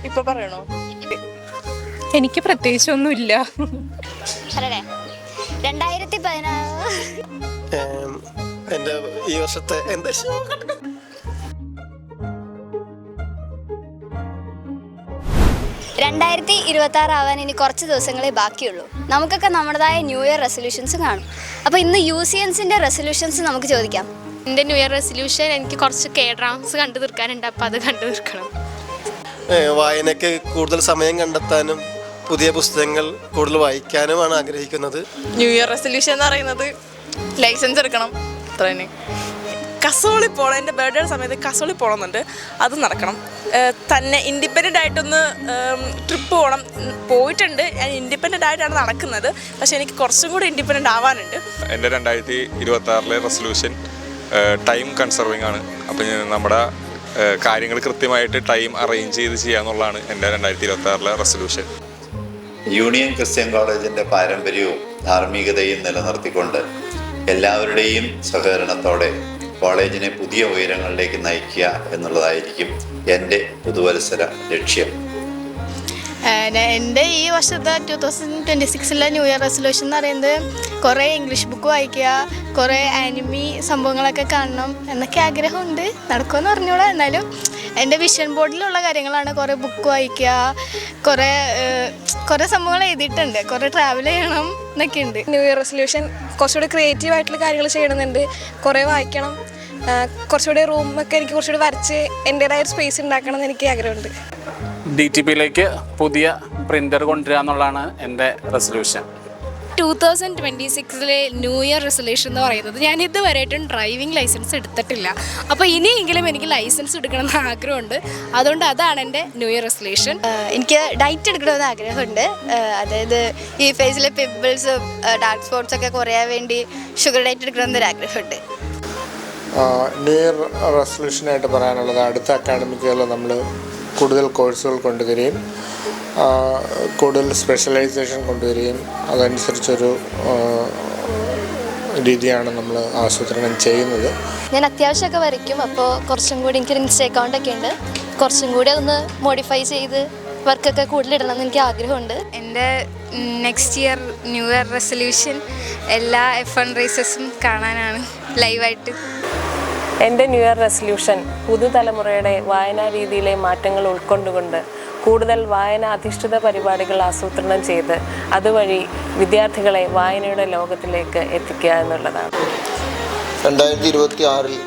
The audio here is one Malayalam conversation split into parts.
ഇപ്പൊ പറയണോ? എനിക്ക് പ്രത്യേകിച്ചൊന്നുമില്ല. 2016 എൻ്റെ ഈ വർഷത്തെ എന്താ 2026 ആവാൻ ഇനി കുറച്ച് ദിവസങ്ങളേ ബാക്കിയുള്ളൂ. നമുക്കൊക്കെ നമ്മുടേതായ ന്യൂ ഇയർ റെസൊല്യൂഷൻസ് കാണും. അപ്പോൾ ഇന്ന് UCNസിൻ്റെ റെസൊല്യൂഷൻസ് നമുക്ക് ചോദിക്കാം. എൻ്റെ ന്യൂ ഇയർ റെസൊല്യൂഷൻ എനിക്ക് കുറച്ച് ഡ്രാംസ് കണ്ടു തീർക്കാനുണ്ട്. അപ്പോൾ അത് കണ്ടു തീർക്കണം. വായനയ്ക്ക് കൂടുതൽ സമയം കണ്ടെത്താനും പുതിയ പുസ്തകങ്ങൾ കൂടുതൽ വായിക്കാനുമാണ് ആഗ്രഹിക്കുന്നത്. ന്യൂ ഇയർ റെസൊല്യൂഷൻ എന്ന് പറയുന്നത് ലൈസൻസ് എടുക്കണം, അത്ര തന്നെ. കസോളി പോകണം, എൻ്റെ ബർത്ത്ഡേ സമയത്ത് കസോളി പോകണമെന്നുണ്ട്, അത് നടക്കണം. തന്നെ ഇൻഡിപെൻഡൻ്റ് ആയിട്ടൊന്ന് ട്രിപ്പ് പോകണം, പോയിട്ടുണ്ട്. ഞാൻ ഇൻഡിപെൻഡൻ്റ് ആയിട്ടാണ് നടക്കുന്നത്, പക്ഷേ എനിക്ക് കുറച്ചും കൂടി ഇൻഡിപെൻഡൻ്റ് ആവാനുണ്ട്. എൻ്റെ 2026 റെസൊല്യൂഷൻ ടൈം കൺസർവിങ് ആണ്. അപ്പം നമ്മുടെ കാര്യങ്ങൾ കൃത്യമായിട്ട് ടൈം അറേഞ്ച് ചെയ്ത് ചെയ്യാന്നുള്ളതാണ് എൻ്റെ 2026 റെസൊല്യൂഷൻ. യൂണിയൻ ക്രിസ്ത്യൻ കോളേജിൻ്റെ പാരമ്പര്യവും ധാർമ്മികതയും നിലനിർത്തിക്കൊണ്ട് എല്ലാവരുടെയും സഹകരണത്തോടെ കോളേജിനെ പുതിയ ഉയരങ്ങളിലേക്ക് നയിക്കുക എന്നുള്ളതായിരിക്കും എൻ്റെ പുതുവത്സര ലക്ഷ്യം. എൻ്റെ ഈ വർഷത്തെ 2026 ന്യൂ ഇയർ റെസൊല്യൂഷൻ എന്ന് പറയുന്നത് കുറേ ഇംഗ്ലീഷ് ബുക്ക് വായിക്കുക, കുറേ ആനിമി സംഭവങ്ങളൊക്കെ കാണണം എന്നൊക്കെ ആഗ്രഹമുണ്ട്. നടക്കുമെന്ന് പറഞ്ഞോളാം. എന്നാലും എൻ്റെ വിഷൻ ബോർഡിലുള്ള കാര്യങ്ങളാണ്. കുറേ ബുക്ക് വായിക്കുക, കുറേ സംഭവങ്ങൾ എഴുതിയിട്ടുണ്ട്, കുറേ ട്രാവൽ ചെയ്യണം എന്നൊക്കെ ഉണ്ട്. ന്യൂ ഇയർ റെസൊല്യൂഷൻ കുറച്ചുകൂടി ക്രിയേറ്റീവ് ആയിട്ടുള്ള കാര്യങ്ങൾ ചെയ്യണമെന്നുണ്ട്. കുറേ വായിക്കണം, കുറച്ചുകൂടി റൂമൊക്കെ എനിക്ക് കുറച്ചുകൂടി വരച്ച് എൻ്റേതായ ഒരു സ്പേസ് ഉണ്ടാക്കണം എന്ന് എനിക്ക് ആഗ്രഹമുണ്ട്. DTPയിലേക്ക് പുതിയ പ്രിൻ്റർ കൊണ്ടുവരിക എന്നുള്ളതാണ് എൻ്റെ റെസൊല്യൂഷൻ. 2026 ന്യൂ ഇയർ റെസൊല്യൂഷൻ എന്ന് പറയുന്നത് ഞാൻ ഇതുവരെയായിട്ടും ഡ്രൈവിംഗ് ലൈസൻസ് എടുത്തിട്ടില്ല. അപ്പോൾ ഇനിയെങ്കിലും എനിക്ക് ലൈസൻസ് എടുക്കണമെന്ന് ആഗ്രഹമുണ്ട്. അതുകൊണ്ട് അതാണ് എൻ്റെ ന്യൂ ഇയർ റെസൊല്യൂഷൻ. എനിക്ക് ഡയറ്റ് എടുക്കണമെന്ന് ആഗ്രഹമുണ്ട്. അതായത് ഈ ഫേസിലെ പിമ്പിൾസും ഡാർക്ക് സ്പോട്ട്സൊക്കെ കുറയാൻ വേണ്ടി ഷുഗർ ഡയറ്റ് എടുക്കണമെന്നൊരു ആഗ്രഹമുണ്ട്. ന്യൂ ഇയർ റെസൊല്യൂഷനായിട്ട് പറയാനുള്ളത്, അടുത്ത അക്കാഡമിക് ഇയറിൽ നമ്മൾ കൂടുതൽ കോഴ്സുകൾ കൊണ്ടുവരികയും കൂടുതൽ സ്പെഷ്യലൈസേഷൻ കൊണ്ടുവരികയും അതനുസരിച്ചൊരു രീതിയാണ് നമ്മൾ ആസൂത്രണം ചെയ്യുന്നത്. ഞാൻ അത്യാവശ്യമൊക്കെ വരയ്ക്കും. അപ്പോൾ കുറച്ചും കൂടി എനിക്കൊരു ഇൻസ്റ്റ അക്കൗണ്ടൊക്കെ ഉണ്ട്. കുറച്ചും കൂടി ഒന്ന് മോഡിഫൈ ചെയ്ത് വർക്കൊക്കെ കൂടുതലിടണമെന്ന് എനിക്ക് ആഗ്രഹമുണ്ട്. എൻ്റെ next year new year resolution എല്ലാ F1 റേസസും കാണാനാണ് ലൈവായിട്ട്. എൻ്റെ ന്യൂ ഇയർ റെസൊല്യൂഷൻ പുതുതലമുറയുടെ വായനാ രീതിയിലെ മാറ്റങ്ങൾ ഉൾക്കൊണ്ടുകൊണ്ട് കൂടുതൽ വായന അധിഷ്ഠിത പരിപാടികൾ ആസൂത്രണം ചെയ്ത് അതുവഴി വിദ്യാർത്ഥികളെ വായനയുടെ ലോകത്തിലേക്ക് എത്തിക്കുക എന്നുള്ളതാണ്. 2026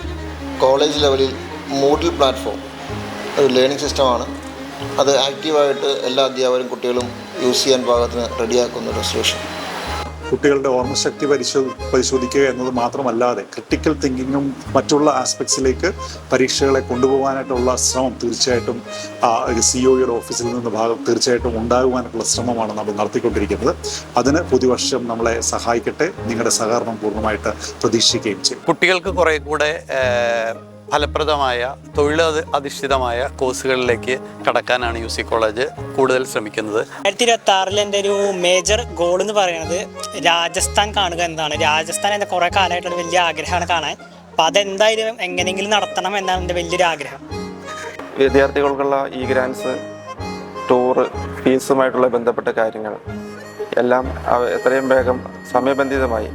കോളേജ് ലെവലിൽ മൂഡിൽ പ്ലാറ്റ്ഫോം ഒരു ലേണിംഗ് സിസ്റ്റമാണ്. അത് ആക്റ്റീവായിട്ട് എല്ലാ അധ്യാപകരും കുട്ടികളും യൂസ് ചെയ്യാൻ പാകത്തിന് റെഡിയാക്കുന്ന റെസൊല്യൂഷൻ. കുട്ടികളുടെ ഓർമ്മശക്തി പരിശോധിക്കുക എന്നത് മാത്രമല്ലാതെ ക്രിട്ടിക്കൽ തിങ്കിങ്ങും മറ്റുള്ള ആസ്പെക്ട്സിലേക്ക് പരീക്ഷകളെ കൊണ്ടുപോകാനായിട്ടുള്ള ശ്രമം തീർച്ചയായിട്ടും COEയുടെ ഓഫീസിൽ നിന്ന് തീർച്ചയായിട്ടും ഉണ്ടാകുവാനായിട്ടുള്ള ശ്രമമാണ് നമ്മൾ നടത്തിക്കൊണ്ടിരിക്കുന്നത്. അതിന് പുതുവർഷം നമ്മളെ സഹായിക്കട്ടെ. നിങ്ങളുടെ സഹകരണം പൂർണ്ണമായിട്ട് പ്രതീക്ഷിക്കുകയും ചെയ്യും. കുട്ടികൾക്ക് കുറേ കൂടെ ഫലപ്രദമായ തൊഴിലധിഷ്ഠിതമായ കോഴ്സുകളിലേക്ക് കടക്കാനാണ് UC കോളേജ് കൂടുതൽ ശ്രമിക്കുന്നത്. 2026 എൻ്റെ ഒരു മേജർ ഗോൾ എന്ന് പറയുന്നത് രാജസ്ഥാൻ കാണുക എന്നതാണ്. രാജസ്ഥാൻ എൻ്റെ കുറേ കാലമായിട്ടുള്ള വലിയ ആഗ്രഹമാണ് കാണാൻ. അപ്പോൾ അതെന്തായാലും എങ്ങനെയെങ്കിലും നടത്തണം എന്നാണ് എൻ്റെ വലിയൊരു ആഗ്രഹം. വിദ്യാർത്ഥികൾക്കുള്ള ഗ്രാൻസ്, ടൂറ്, ഫീസുമായിട്ടുള്ള ബന്ധപ്പെട്ട കാര്യങ്ങൾ എല്ലാം എത്രയും വേഗം സമയബന്ധിതമായി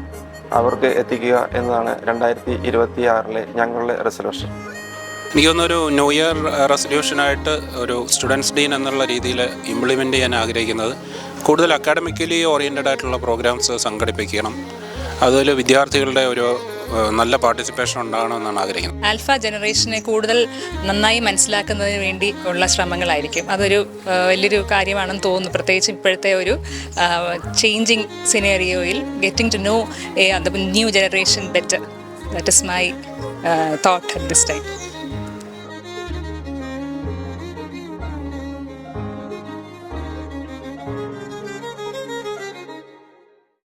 അവർക്ക് എത്തിക്കുക എന്നതാണ് 2026 ഞങ്ങളുടെ റെസൊല്യൂഷൻ. എനിക്ക് തോന്നുന്നൊരു ന്യൂ ഇയർ റെസൊല്യൂഷനായിട്ട് ഒരു സ്റ്റുഡൻസ് ഡീൻ എന്നുള്ള രീതിയിൽ ഇംപ്ലിമെൻ്റ് ചെയ്യാൻ ആഗ്രഹിക്കുന്നത് കൂടുതൽ അക്കാഡമിക്കലി ഓറിയൻറ്റഡ് ആയിട്ടുള്ള പ്രോഗ്രാംസ് സംഘടിപ്പിക്കണം. അതിൽ വിദ്യാർത്ഥികളുടെ ഒരു നല്ല പാർട്ടിസിപ്പേഷൻ ഉണ്ടാകണമെന്നാണ് ആഗ്രഹിക്കുന്നത്. ആൽഫ ജനറേഷനെ കൂടുതൽ നന്നായി മനസ്സിലാക്കുന്നതിന് വേണ്ടി ഉള്ള ശ്രമങ്ങളായിരിക്കും. അതൊരു വലിയൊരു കാര്യമാണെന്ന് തോന്നുന്നു. പ്രത്യേകിച്ച് ഇപ്പോഴത്തെ ഒരു ചേഞ്ചിങ് സിനേറിയോയിൽ getting to know the new generation better. That is my thought at this time.